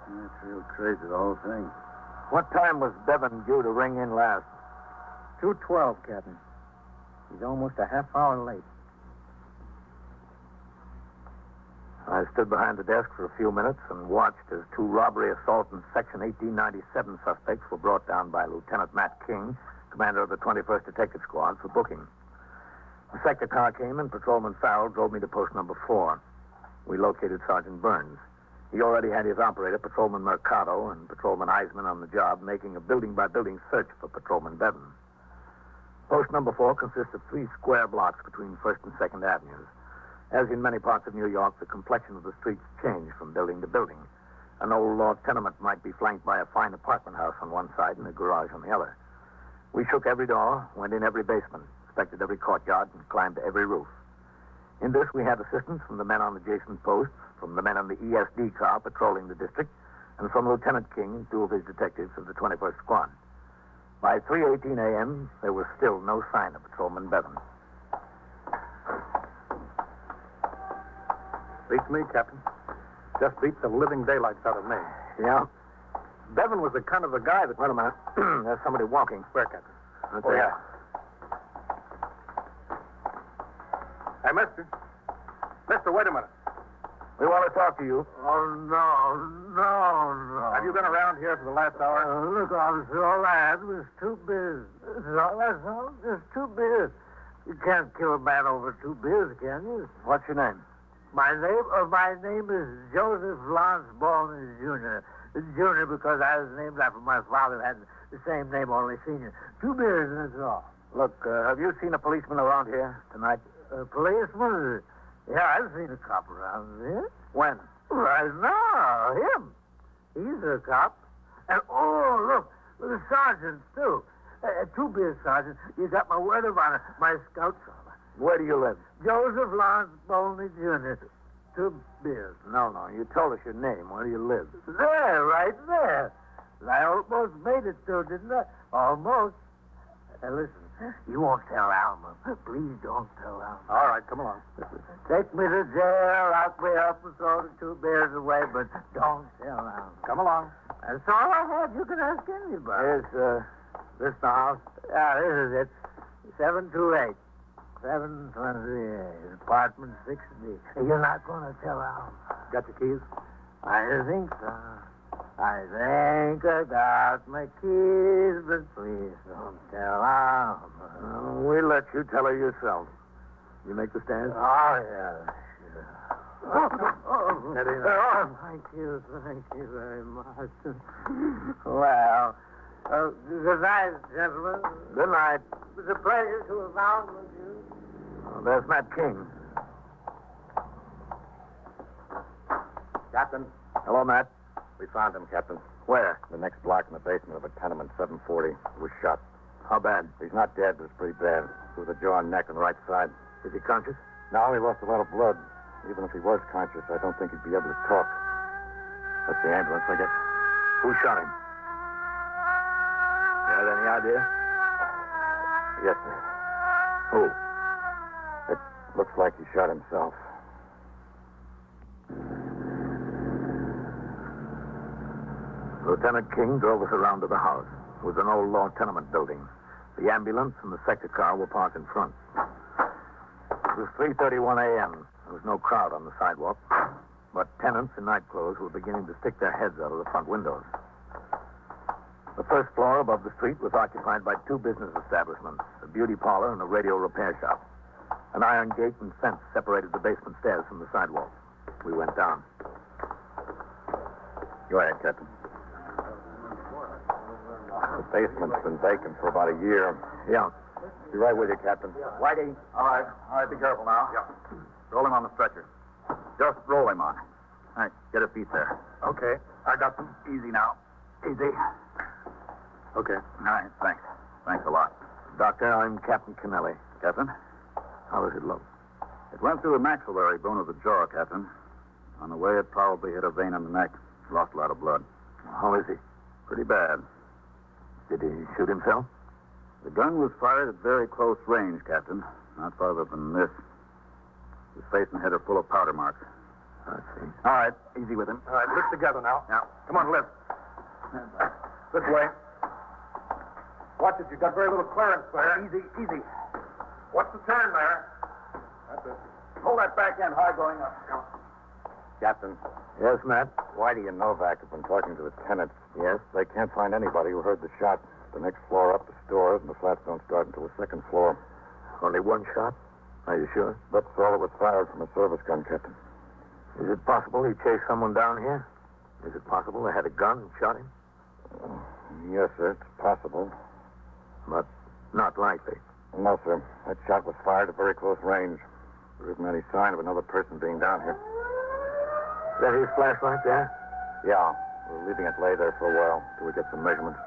That's real crazy, the whole thing. What time was Bevan due to ring in last? 2:12, Captain. He's almost a half hour late. I stood behind the desk for a few minutes and watched as 2 robbery, assault, and Section 1897 suspects were brought down by Lieutenant Matt King, commander of the 21st Detective Squad, for booking. The sector car came and Patrolman Farrell drove me to post number 4. We located Sergeant Burns. He already had his operator, Patrolman Mercado, and Patrolman Eisman on the job, making a building-by-building search for Patrolman Bevan. Post number 4 consists of 3 square blocks between 1st and 2nd Avenues. As in many parts of New York, the complexion of the streets change from building to building. An old law tenement might be flanked by a fine apartment house on one side and a garage on the other. We shook every door, went in every basement, inspected every courtyard, and climbed to every roof. In this, we had assistance from the men on adjacent posts, from the men on the ESD car patrolling the district, and from Lieutenant King and two of his detectives of the 21st Squad. By 3:18 a.m., there was still no sign of Patrolman Bevan. Beats me, Captain. Just beats the living daylights out of me. Yeah? Bevan was the kind of a guy that... Wait a minute. There's somebody walking. Where, Captain? Right Oh, there. yeah. Hey, mister. Mister, wait a minute. We want to talk to you. Oh, no. Have you been around here for the last hour? Look, officer, all I had was 2 beers. That's all. Just 2 beers. You can't kill a man over 2 beers, can you? What's your name? My name is Joseph Lance Baldwin Jr. Junior because I was named after my father who had the same name, only senior. 2 beers, and that's all. Look, have you seen a policeman around here tonight? A policeman? Yeah, I've seen a cop around here. When? Right now, him. He's a cop. And, oh, look, the sergeant, too. 2 beers, Sergeant. You got my word of honor. My scout sergeant. Where do you live? Joseph Lance Baldwin Jr. 2 beers. No. You told us your name. Where do you live? There, right there. I almost made it, too, didn't I? Almost. Listen, you won't tell Alma. Please don't tell Alma. All right, come along. Take me to jail, lock me up, and throw the 2 beers away, but don't tell Alma. Come along. That's all I have. You can ask anybody. Is this the house? Yeah, this is it. 728. 728. Apartment 6B. You're not going to tell Alma. Got your keys? I think so. I think I got my keys, but please don't tell Alma. We let you tell her yourself. You make the stand? Oh, yeah, sure. Thank you very much. Well, good night, gentlemen. Good night. It was a pleasure to have found with you. Oh, there's Matt King. Captain, Hello, Matt. we found him, Captain. Where? The next block in the basement of a tenement, 740. He was shot. How bad? He's not dead, but it's pretty bad. Through the jaw and neck on the right side. Is he conscious? No, he lost a lot of blood. Even if he was conscious, I don't think he'd be able to talk. That's the ambulance, I guess. Who shot him? You have any idea? Yes, sir. Who? It looks like he shot himself. Lieutenant King drove us around to the house. It was an old law tenement building. The ambulance and the sector car were parked in front. It was 3:31 a.m. There was no crowd on the sidewalk, but tenants in night clothes were beginning to stick their heads out of the front windows. The first floor above the street was occupied by 2 business establishments, a beauty parlor and a radio repair shop. An iron gate and fence separated the basement stairs from the sidewalk. We went down. Go ahead, Captain. The basement's been vacant for about a year. Yeah. Be right with you, Captain. Whitey. All right, be careful now. Yeah. Roll him on the stretcher. Just roll him on. All right, get his feet there. Okay. I got them. Easy now. Easy. Okay. All right, thanks. Thanks a lot. Doctor, I'm Captain Kennelly. Captain? How does it look? It went through the maxillary bone of the jaw, Captain. On the way, it probably hit a vein in the neck. Lost a lot of blood. How is he? Pretty bad. Did he shoot himself? The gun was fired at very close range, Captain. Not farther than this. His face and head are full of powder marks. I see. All right, easy with him. All right, lift together now. Yeah. Come on, lift. This way. Watch it. You've got very little clearance there. Easy. What's the turn there? That's it. Pull that back end high going up. Captain, Yes, Matt? Whitey and Novak have been talking to the tenants. Yes? They can't find anybody who heard the shot. The next floor up is stores, and the flats don't start until the second floor. Only one shot? Are you sure? That's all that was fired from a service gun, Captain. Is it possible he chased someone down here? Is it possible they had a gun and shot him? Yes, sir, it's possible. But not likely. No, sir. That shot was fired at very close range. There isn't any sign of another person being down here. Is that his flashlight there? Yeah, we're leaving it lay there for a while till we get some measurements.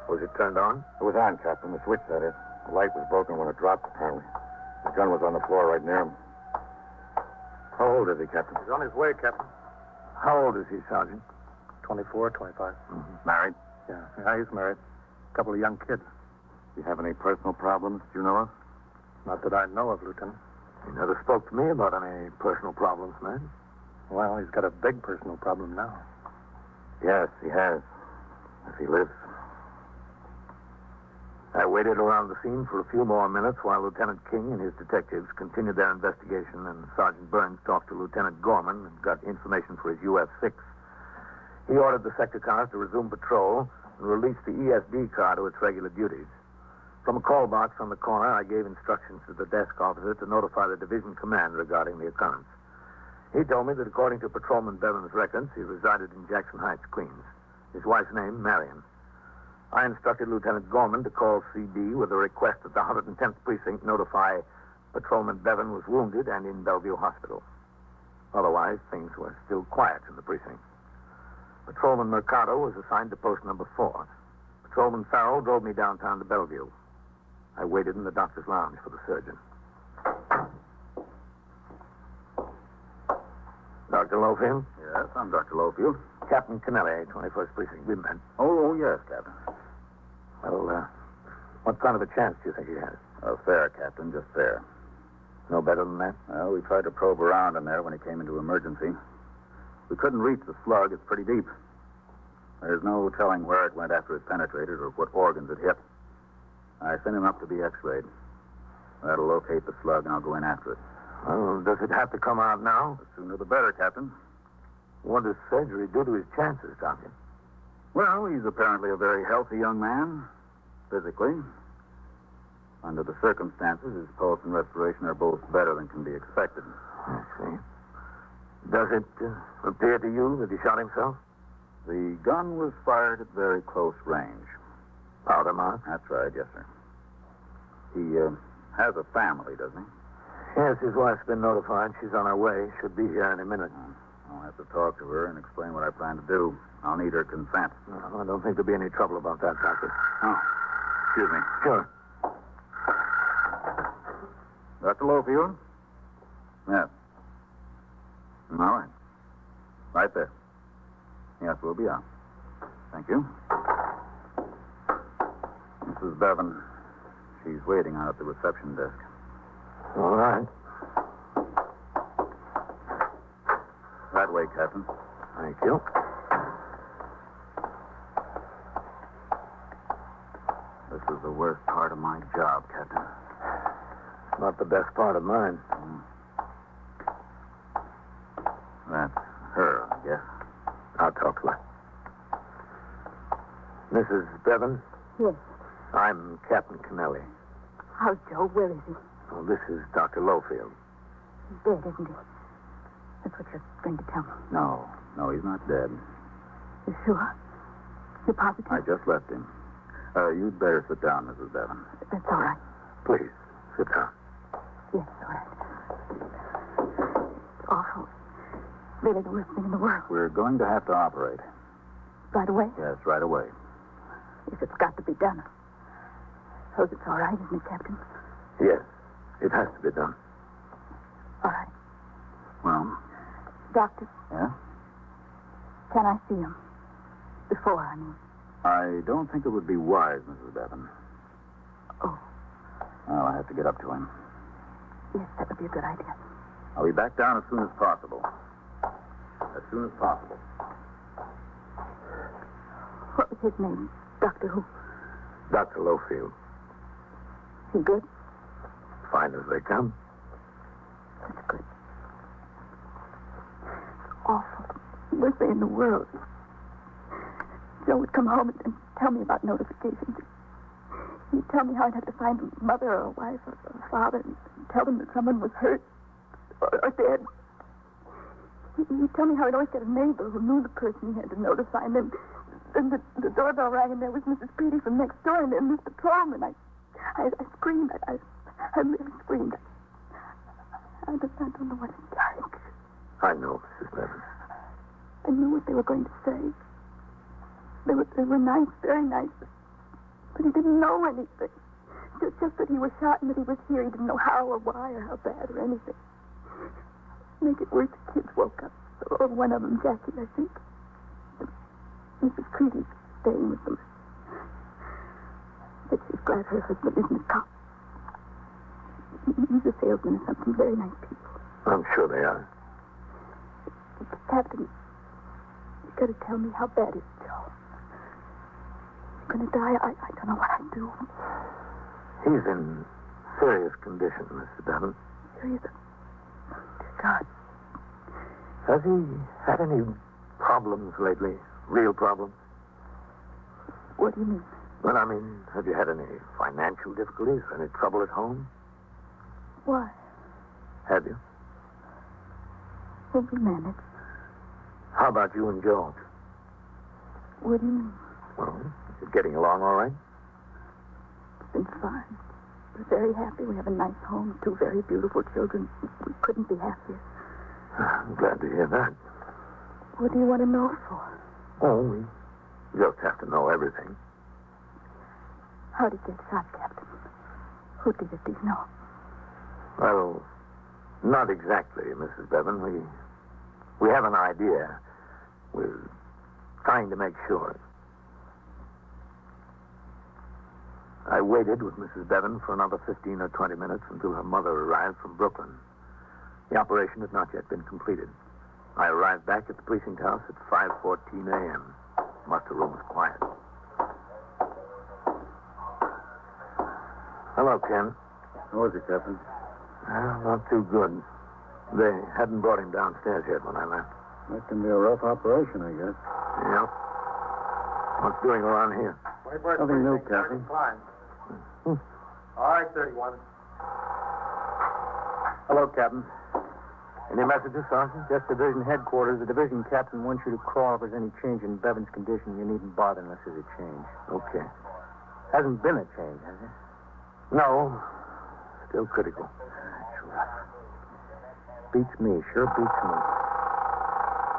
Was it turned on? It was on, Captain. The switch, that is. The light was broken when it dropped, apparently. The gun was on the floor right near him. How old is he, Captain? He's on his way, Captain. How old is he, Sergeant? 24, 25. Married? Yeah, he's married. A couple of young kids. Do you have any personal problems you know of? Not that I know of, Lieutenant. He never spoke to me about any personal problems, man. Well, he's got a big personal problem now. Yes, he has. If he lives. I waited around the scene for a few more minutes while Lieutenant King and his detectives continued their investigation, and Sergeant Burns talked to Lieutenant Gorman and got information for his UF-6. He ordered the sector cars to resume patrol and release the ESD car to its regular duties. From a call box on the corner, I gave instructions to the desk officer to notify the division command regarding the occurrence. He told me that according to Patrolman Bevan's records, he resided in Jackson Heights, Queens. His wife's name, Marion. I instructed Lieutenant Gorman to call CD with a request that the 110th Precinct notify Patrolman Bevan was wounded and in Bellevue Hospital. Otherwise, things were still quiet in the precinct. Patrolman Mercado was assigned to post number 4. Patrolman Farrell drove me downtown to Bellevue. I waited in the doctor's lounge for the surgeon. Dr. Lowfield? Yes, I'm Dr. Lowfield. Captain Kennelly, 21st Precinct. We met. Oh, yes, Captain. Well, what kind of a chance do you think he has? Fair, Captain, just fair. No better than that? Well, we tried to probe around in there when he came into emergency. We couldn't reach the slug. It's pretty deep. There's no telling where it went after it penetrated or what organs it hit. I sent him up to be x-rayed. That'll locate the slug, and I'll go in after it. Well, does it have to come out now? The sooner the better, Captain. What does surgery do to his chances, Doctor? Well, he's apparently a very healthy young man, physically. Under the circumstances, his pulse and respiration are both better than can be expected. I see. Does it appear to you that he shot himself? The gun was fired at very close range. Powder mark? That's right, yes, sir. He has a family, doesn't he? Yes, his wife's been notified. She's on her way. Should be here any minute. I'll have to talk to her and explain what I plan to do. I'll need her consent. No, I don't think there'll be any trouble about that, Doctor. Oh, excuse me. Sure. Dr. Lowfield? Yes. All right. Right there. Yes, we'll be out. Thank you. Mrs. Bevan. She's waiting out at the reception desk. All right. That way, Captain. Thank you. This is the worst part of my job, Captain. Not the best part of mine. That's her, I guess. I'll talk to her. Mrs. Bevan? Yes. I'm Captain Kennelly. How's Joe? Where is he? Well, this is Dr. Lowfield. He's dead, isn't he? That's what you're going to tell me. No, he's not dead. You sure? You're positive? I just left him. You'd better sit down, Mrs. Bevan. That's all right. Please, sit down. Yes, all right. It's awful. Really the worst thing in the world. We're going to have to operate. Right away? Yes, right away. If it's got to be done. Suppose it's all right, isn't it, Captain? Yes, it has to be done. All right. Well? Doctor, Yeah? can I see him? Before, I mean. I don't think it would be wise, Mrs. Bevan. Oh. Well, I have to get up to him. Yes, that would be a good idea. I'll be back down as soon as possible. As soon as possible. What was his name? Doctor who? Dr. Lowfield. Is he good? Fine as they come. That's good. It's awful. The worst thing in the world. Joe would come home and tell me about notifications. He'd tell me how I'd have to find a mother or a wife or a father and tell them that someone was hurt or dead. He'd tell me how I'd always get a neighbor who knew the person he had to notify. And then the doorbell rang, and there was Mrs. Petey from next door, and then Mr. Patrolman. I screamed. I really screamed. I don't know what it's like. I know, Mrs. Bevan. I knew what they were going to say. They were nice, very nice. But he didn't know anything. Just that he was shot and that he was here. He didn't know how or why or how bad or anything. make it worse, the kids woke up. Or one of them, Jackie, I think. Mrs. Creedy's staying with them. But she's glad her husband isn't a cop. He's a salesman or something. Very nice people. I'm sure they are. Captain, you got to tell me how bad is Joe. He's going to die. I don't know what I'd do. He's in serious condition, Mrs. Bevan. Serious? Dear God. Has he had any problems lately? Real problems? What do you mean? Well, I mean, have you had any financial difficulties? Any trouble at home? Why? Have you? Well, we managed. How about you and Joe? What do you mean? Well, you're getting along all right? It's been fine. We're very happy. We have a nice home, 2 very beautiful children. We couldn't be happier. I'm glad to hear that. What do you want to know for? Oh, we just have to know everything. How did he get shot, Captain? Who did it? Do you know? Well, not exactly, Mrs. Bevan. We have an idea. We're trying to make sure. I waited with Mrs. Bevan for another 15 or 20 minutes until her mother arrived from Brooklyn. The operation had not yet been completed. I arrived back at the precinct house at 5:14 a.m. Muster room was quiet. Hello, Ken. How is it, Captain? Not too good. They hadn't brought him downstairs yet when I left. That can be a rough operation, I guess. Yeah. What's doing around here? Nothing new, Captain. All right, 31. Hello, Captain. Any messages, Sergeant? Just division headquarters. The division captain wants you to call if there's any change in Bevan's condition. You needn't bother unless there's a change. Okay. Hasn't been a change, has it? No. Still critical. Beats me. Sure beats me.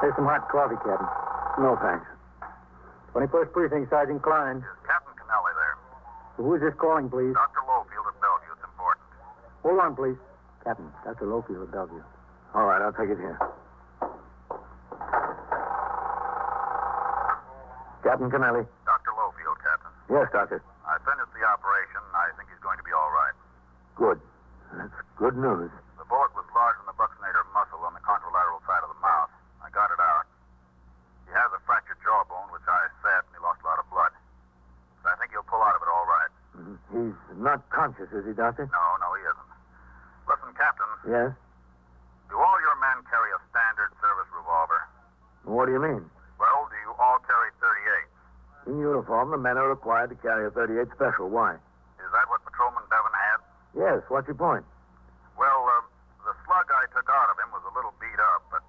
Here's some hot coffee, Captain. No, thanks. 21st Precinct, Sergeant Klein. Captain Kennelly there. Who is this calling, please? Dr. Lowfield at Bellevue. It's important. Hold on, please. Captain, Dr. Lowfield at Bellevue. All right, I'll take it here. Captain Kennelly. Dr. Lowfield, Captain. Yes, Doctor. I finished the operation. I think he's going to be all right. Good. That's good news. The bullet was lodged in the buccinator muscle on the contralateral side of the mouth. I got it out. He has a fractured jawbone, which I set, and he lost a lot of blood. So I think he'll pull out of it all right. Mm-hmm. He's not conscious, is he, Doctor? No, he isn't. Listen, Captain. Yes? Do all your men carry a standard service revolver? What do you mean? Well, do you all carry 38s? In uniform, the men are required to carry a 38 special. Why? Is that what Patrolman Bevan had? Yes, what's your point? Well, the slug I took out of him was a little beat up, but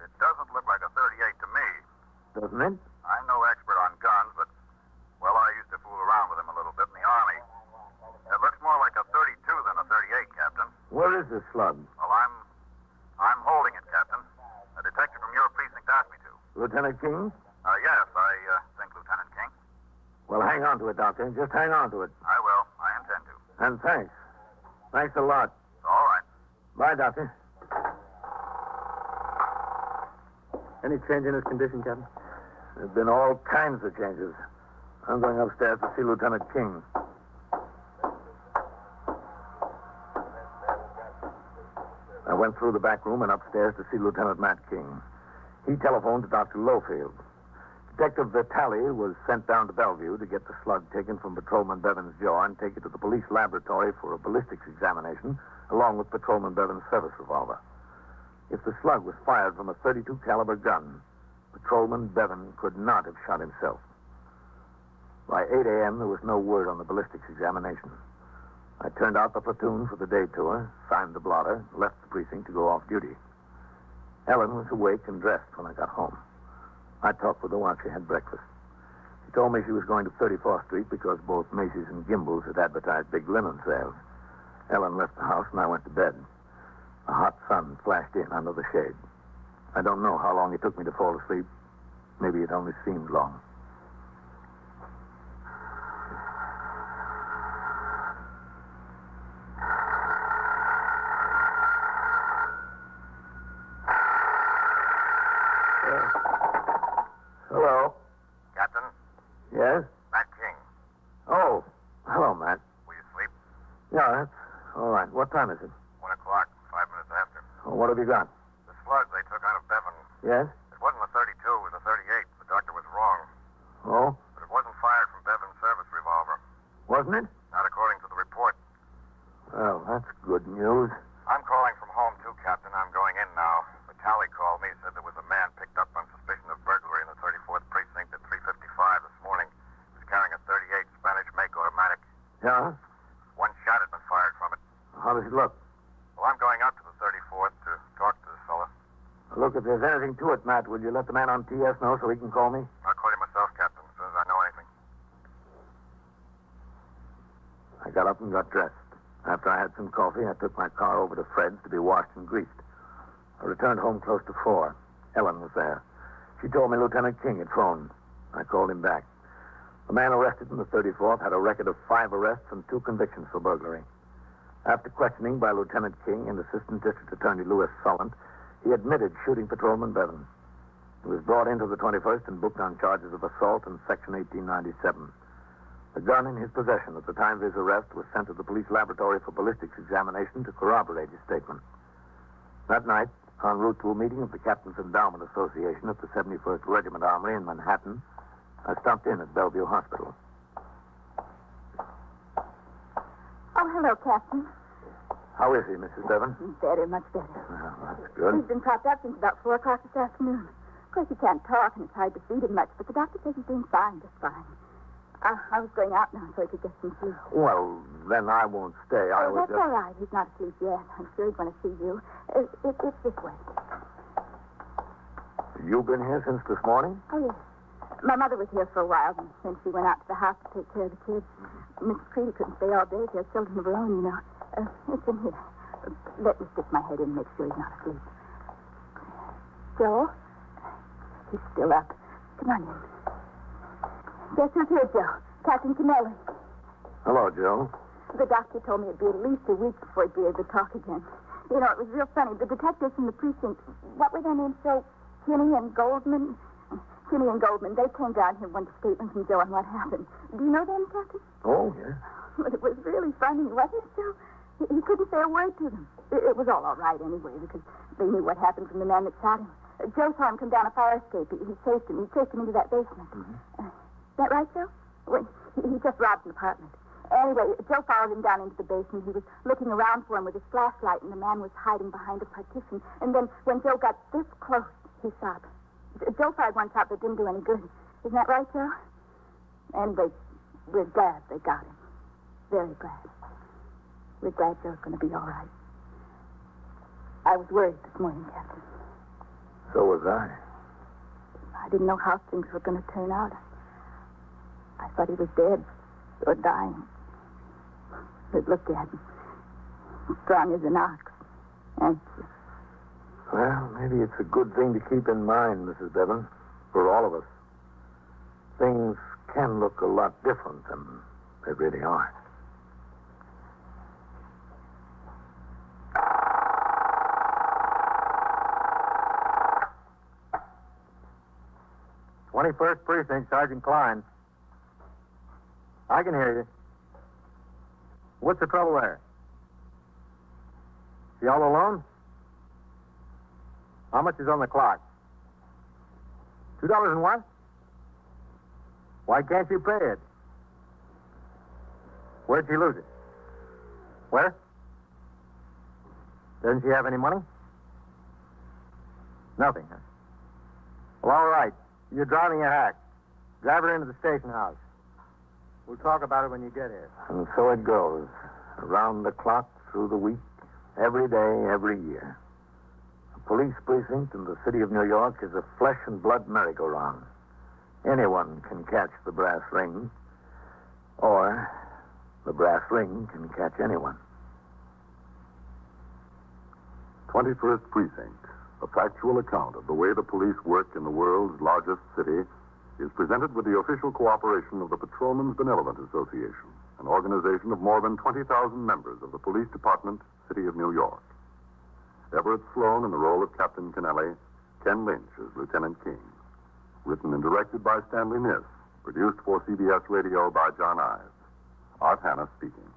it doesn't look like a 38 to me. Doesn't it? I'm no expert on guns, but, well, I used to fool around with him a little bit in the Army. It looks more like a 32 than a 38, Captain. Where is this slug? Well, I'm holding it, Captain. A detective from your precinct asked me to. Lieutenant King? Yes, I think Lieutenant King. Well, hang on to it, Doctor. Just hang on to it. I will. I intend to. And thanks. Thanks a lot. All right. Bye, Doctor. Any change in his condition, Captain? There's been all kinds of changes. I'm going upstairs to see Lieutenant King. I went through the back room and upstairs to see Lieutenant Matt King. He telephoned to Dr. Lowfield. Detective Vitale was sent down to Bellevue to get the slug taken from Patrolman Bevan's jaw and take it to the police laboratory for a ballistics examination, along with Patrolman Bevan's service revolver. If the slug was fired from a .32 caliber gun, Patrolman Bevan could not have shot himself. By 8 a.m., there was no word on the ballistics examination. I turned out the platoon for the day tour, signed the blotter, left the precinct to go off duty. Ellen was awake and dressed when I got home. I talked with her while she had breakfast. She told me she was going to 34th Street because both Macy's and Gimbel's had advertised big linen sales. Ellen left the house and I went to bed. A hot sun flashed in under the shade. I don't know how long it took me to fall asleep. Maybe it only seemed long. All right. What time is it? 1 o'clock, 5 minutes after. Oh, what have you got? The slug they took out of Bevan. Yes? It wasn't a 32, it was a 38. The doctor was wrong. Oh? But it wasn't fired from Bevan's service revolver. Wasn't it? Not according to the report. Well, that's good news. I'm calling from home, too, Captain. I'm going in now. The tally called me, said there was a man picked up on suspicion of burglary in the 34th Precinct at 3:55 this morning. He was carrying a 38 Spanish make automatic. Yeah? One shot had been fired from it. How does it look? Well, I'm going out to the 34th to talk to this fella. Look, if there's anything to it, Matt, will you let the man on TS know so he can call me? I'll call you myself, Captain, as soon as I know anything. I got up and got dressed. After I had some coffee, I took my car over to Fred's to be washed and greased. I returned home close to 4. Ellen was there. She told me Lieutenant King had phoned. I called him back. The man arrested in the 34th had a record of 5 arrests and 2 convictions for burglary. After questioning by Lieutenant King and Assistant District Attorney Louis Solent, he admitted shooting Patrolman Bevan. He was brought into the 21st and booked on charges of assault in Section 1897. The gun in his possession at the time of his arrest was sent to the police laboratory for ballistics examination to corroborate his statement. That night, en route to a meeting of the Captain's Endowment Association at the 71st Regiment Armory in Manhattan, I stopped in at Bellevue Hospital. Oh, hello, Captain. How is he, Mrs. Bevan? Better, much better. Well, that's good. He's been propped up since about 4 o'clock this afternoon. Of course, he can't talk, and it's hard to feed him much, but the doctor says he's doing fine, just fine. I was going out now so he could get some sleep. Well, then I won't stay. I was that's all right. He's not asleep yet. I'm sure he's going to see you. It's this way. You've been here since this morning? Oh, yes. My mother was here for a while, and then she went out to the house to take care of the kids. Mrs. Creedy couldn't stay all day. She has children of her own, you know. It's in here. Let me stick my head in and make sure he's not asleep. Joe? He's still up. Come on in. Guess who's here, Joe? Captain Kennelly. Hello, Joe. The doctor told me it'd be at least a week before he'd be able to talk again. You know, it was real funny. The detectives from the precinct, what were their names, Joe? Kinney and Goldman? Kinney and Goldman, they came down here and wanted a statement from Joe on what happened. Do you know them, Captain? Oh, yeah. But it was really funny, wasn't it, Joe? He couldn't say a word to them. It was all right anyway, because they knew what happened from the man that shot him. Joe saw him come down a fire escape. He chased him. He chased him into that basement. Mm-hmm. Is that right, Joe? Well, he just robbed an apartment. Anyway, Joe followed him down into the basement. He was looking around for him with his flashlight, and the man was hiding behind a partition. And then when Joe got this close, he shot. Joe fired one shot that didn't do any good. Isn't that right, Joe? Anyway, we're glad they got him. Very glad. We're glad Joe's going to be all right. I was worried this morning, Captain. So was I. I didn't know how things were going to turn out. I thought he was dead or dying. But look at him. Strong as an ox. Anxious. Well, maybe it's a good thing to keep in mind, Mrs. Bevan, for all of us. Things can look a lot different than they really are. "21st Precinct, Sergeant Klein. I can hear you. What's the trouble there? You all alone? How much is on the clock? $2 and what? Why can't you pay it? Where'd she lose it? Where? Doesn't she have any money? Nothing, huh? Well, all right. You're driving a hack. Drive her into the station house. We'll talk about it when you get here. And so it goes. Around the clock, through the week, every day, every year. A police precinct in the city of New York is a flesh and blood merry-go-round. Anyone can catch the brass ring, or the brass ring can catch anyone. 21st Precinct, a factual account of the way the police work in the world's largest city, is presented with the official cooperation of the Patrolmen's Benevolent Association, an organization of more than 20,000 members of the Police Department, City of New York. Everett Sloan in the role of Captain Kennelly, Ken Lynch as Lieutenant King. Written and directed by Stanley Niss. Produced for CBS Radio by John Ives. Art Hanna speaking.